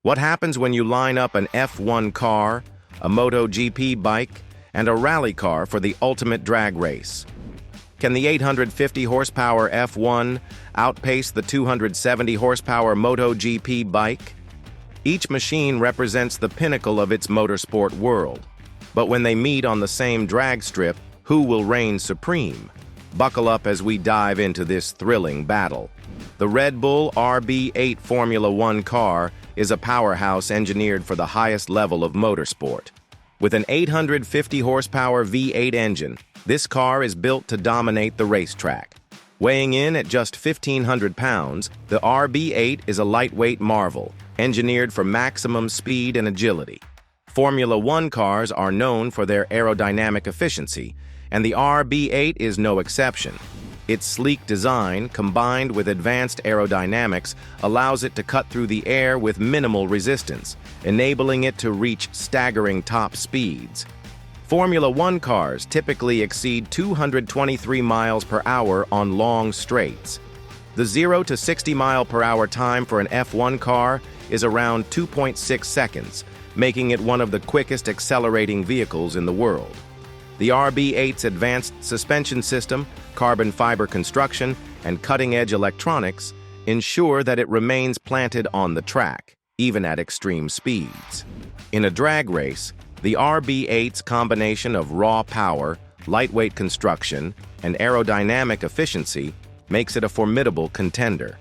What happens when you line up an F1 car, a MotoGP bike, and a rally car for the ultimate drag race? Can the 850 horsepower F1 outpace the 270 horsepower MotoGP bike? Each machine represents the pinnacle of its motorsport world. But when they meet on the same drag strip, who will reign supreme? Buckle up as we dive into this thrilling battle. The Red Bull RB8 Formula One car is a powerhouse engineered for the highest level of motorsport. With an 850 horsepower V8 engine, this car is built to dominate the racetrack. Weighing in at just 1,500 pounds, the RB8 is a lightweight marvel, engineered for maximum speed and agility. Formula One cars are known for their aerodynamic efficiency, and the RB8 is no exception. Its sleek design, combined with advanced aerodynamics, allows it to cut through the air with minimal resistance, enabling it to reach staggering top speeds. Formula One cars typically exceed 223 miles per hour on long straights. The 0 to 60 mile per hour time for an F1 car is around 2.6 seconds, making it one of the quickest accelerating vehicles in the world. The RB8's advanced suspension system, carbon fiber construction, and cutting-edge electronics ensure that it remains planted on the track, even at extreme speeds. In a drag race, the RB8's combination of raw power, lightweight construction, and aerodynamic efficiency makes it a formidable contender.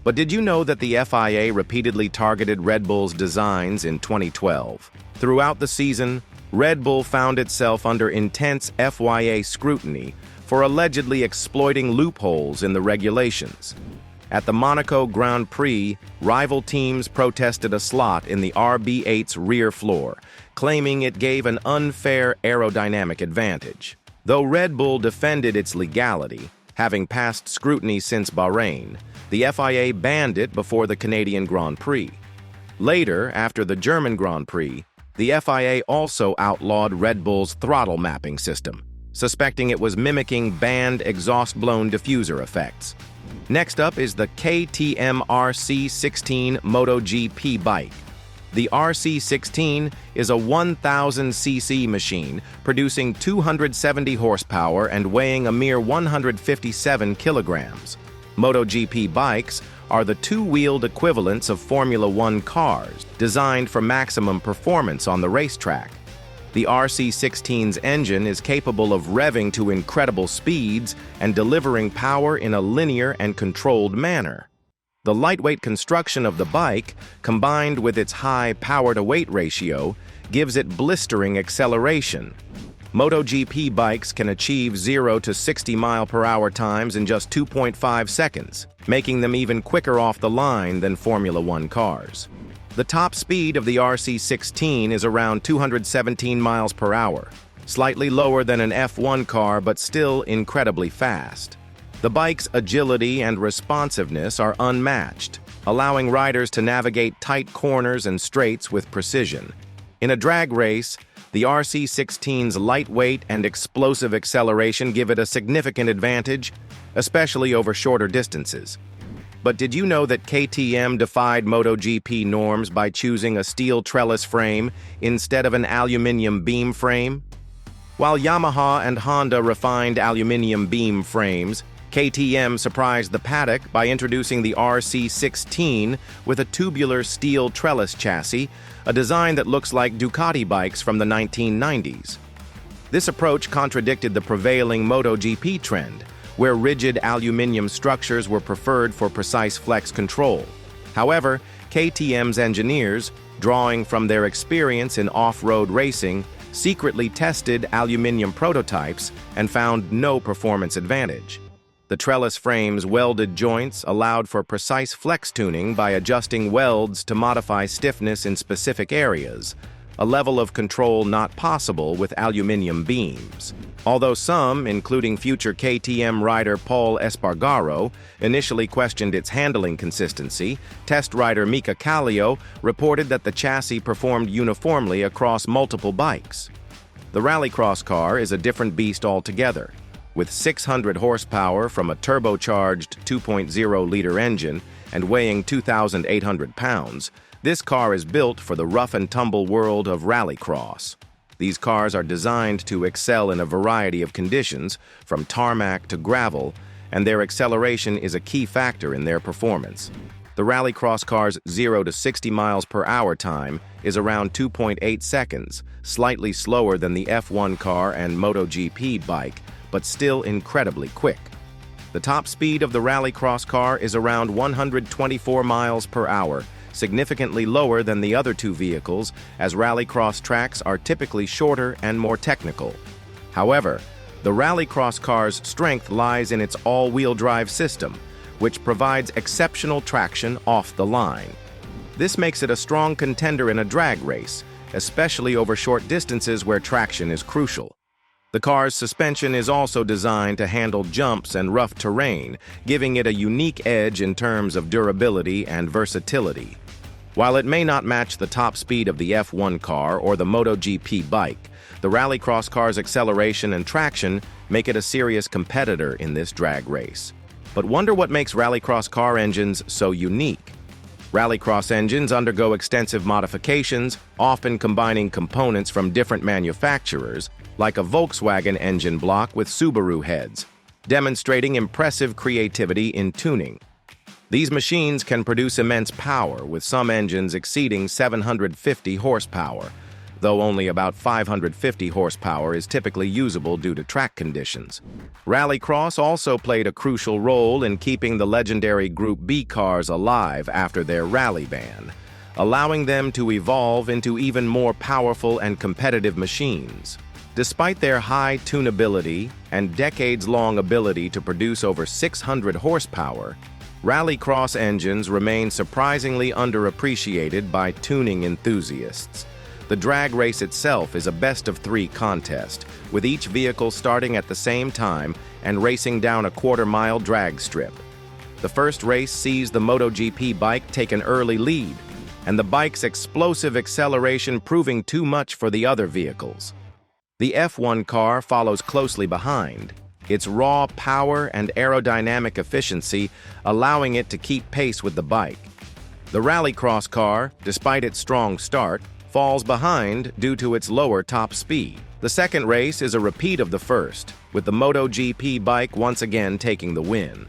But did you know that the FIA repeatedly targeted Red Bull's designs in 2012? Throughout the season, Red Bull found itself under intense FIA scrutiny for allegedly exploiting loopholes in the regulations. At the Monaco Grand Prix, rival teams protested a slot in the RB8's rear floor, claiming it gave an unfair aerodynamic advantage. Though Red Bull defended its legality, having passed scrutiny since Bahrain, the FIA banned it before the Canadian Grand Prix. Later, after the German Grand Prix, the FIA also outlawed Red Bull's throttle mapping system, suspecting it was mimicking banned exhaust-blown diffuser effects. Next up is the KTM RC16 Moto GP bike. The RC16 is a 1,000cc machine producing 270 horsepower and weighing a mere 157 kilograms. MotoGP bikes are the two-wheeled equivalents of Formula One cars, designed for maximum performance on the racetrack. The RC16's engine is capable of revving to incredible speeds and delivering power in a linear and controlled manner. The lightweight construction of the bike, combined with its high power-to-weight ratio, gives it blistering acceleration. MotoGP bikes can achieve 0 to 60 mile per hour times in just 2.5 seconds, making them even quicker off the line than Formula One cars. The top speed of the RC16 is around 217 miles per hour, slightly lower than an F1 car but still incredibly fast. The bike's agility and responsiveness are unmatched, allowing riders to navigate tight corners and straights with precision. In a drag race, the RC16's lightweight and explosive acceleration give it a significant advantage, especially over shorter distances. But did you know that KTM defied MotoGP norms by choosing a steel trellis frame instead of an aluminum beam frame? While Yamaha and Honda refined aluminum beam frames, KTM surprised the paddock by introducing the RC16 with a tubular steel trellis chassis, a design that looks like Ducati bikes from the 1990s. This approach contradicted the prevailing MotoGP trend, where rigid aluminum structures were preferred for precise flex control. However, KTM's engineers, drawing from their experience in off-road racing, secretly tested aluminum prototypes and found no performance advantage. The trellis frame's welded joints allowed for precise flex tuning by adjusting welds to modify stiffness in specific areas, a level of control not possible with aluminum beams. Although some, including future KTM rider Pol Espargaro, initially questioned its handling consistency, test rider Mika Kallio reported that the chassis performed uniformly across multiple bikes. The rallycross car is a different beast altogether. With 600 horsepower from a turbocharged 2.0-liter engine and weighing 2,800 pounds, This car is built for the rough-and-tumble world of rallycross. These cars are designed to excel in a variety of conditions, from tarmac to gravel, and their acceleration is a key factor in their performance. The rallycross car's 0 to 60 miles per hour time is around 2.8 seconds, slightly slower than the F1 car and MotoGP bike, but still incredibly quick. The top speed of the rallycross car is around 124 miles per hour, significantly lower than the other two vehicles, as rallycross tracks are typically shorter and more technical. However, the rallycross car's strength lies in its all-wheel drive system, which provides exceptional traction off the line. This makes it a strong contender in a drag race, especially over short distances where traction is crucial. The car's suspension is also designed to handle jumps and rough terrain, giving it a unique edge in terms of durability and versatility. While it may not match the top speed of the F1 car or the MotoGP bike, the rallycross car's acceleration and traction make it a serious competitor in this drag race. But wonder what makes rallycross car engines so unique? Rallycross engines undergo extensive modifications, often combining components from different manufacturers, like a Volkswagen engine block with Subaru heads, demonstrating impressive creativity in tuning. These machines can produce immense power, with some engines exceeding 750 horsepower, though only about 550 horsepower is typically usable due to track conditions. Rallycross also played a crucial role in keeping the legendary Group B cars alive after their rally ban, allowing them to evolve into even more powerful and competitive machines. Despite their high tunability and decades-long ability to produce over 600 horsepower, rallycross engines remain surprisingly underappreciated by tuning enthusiasts. The drag race itself is a best-of-3 contest, with each vehicle starting at the same time and racing down a quarter-mile drag strip. The first race sees the MotoGP bike take an early lead, and the bike's explosive acceleration proving too much for the other vehicles. The F1 car follows closely behind, its raw power and aerodynamic efficiency allowing it to keep pace with the bike. The rallycross car, despite its strong start, falls behind due to its lower top speed. The second race is a repeat of the first, with the MotoGP bike once again taking the win.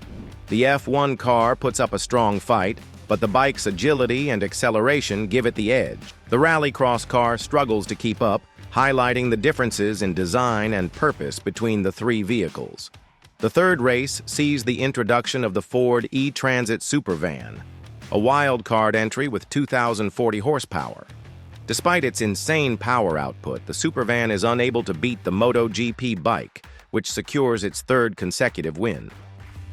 The F1 car puts up a strong fight, but the bike's agility and acceleration give it the edge. The rallycross car struggles to keep up, highlighting the differences in design and purpose between the three vehicles. The third race sees the introduction of the Ford E-Transit Supervan, a wildcard entry with 2,040 horsepower. Despite its insane power output, the Supervan is unable to beat the MotoGP bike, which secures its third consecutive win.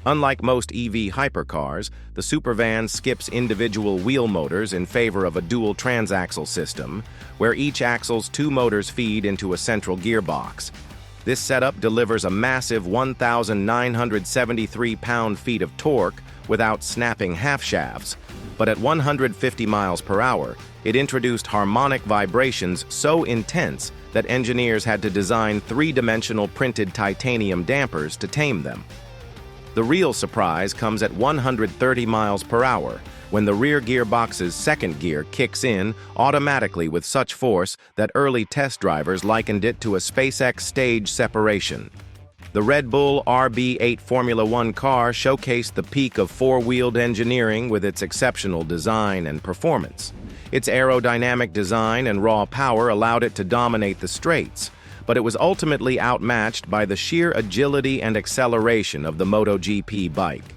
Unlike most EV hypercars, the Supervan skips individual wheel motors in favor of a dual transaxle system, where each axle's two motors feed into a central gearbox. This setup delivers a massive 1,973 pound-feet of torque without snapping half-shafts, but at 150 miles per hour, it introduced harmonic vibrations so intense that engineers had to design three-dimensional printed titanium dampers to tame them. The real surprise comes at 130 miles per hour, when the rear gearbox's second gear kicks in automatically with such force that early test drivers likened it to a SpaceX stage separation. The Red Bull RB8 Formula 1 car showcased the peak of four-wheeled engineering with its exceptional design and performance. Its aerodynamic design and raw power allowed it to dominate the straights, but it was ultimately outmatched by the sheer agility and acceleration of the MotoGP bike.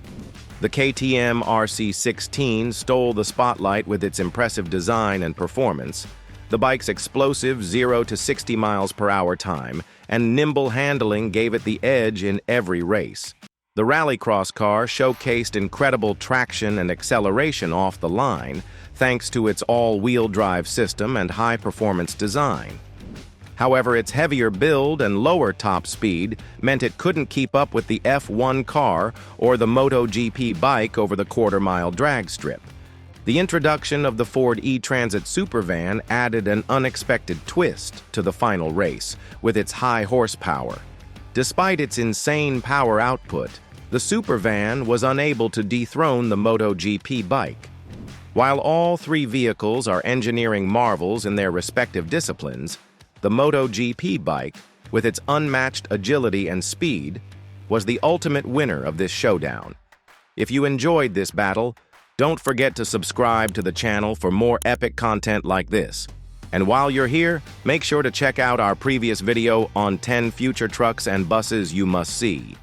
The KTM RC16 stole the spotlight with its impressive design and performance. The bike's explosive 0 to 60 miles per hour time and nimble handling gave it the edge in every race. The rallycross car showcased incredible traction and acceleration off the line, thanks to its all-wheel drive system and high-performance design. However, its heavier build and lower top speed meant it couldn't keep up with the F1 car or the MotoGP bike over the quarter-mile drag strip. The introduction of the Ford E-Transit Supervan added an unexpected twist to the final race with its high horsepower. Despite its insane power output, the Supervan was unable to dethrone the MotoGP bike. While all three vehicles are engineering marvels in their respective disciplines, the MotoGP bike, with its unmatched agility and speed, was the ultimate winner of this showdown. If you enjoyed this battle, don't forget to subscribe to the channel for more epic content like this. And while you're here, make sure to check out our previous video on 10 future trucks and buses you must see.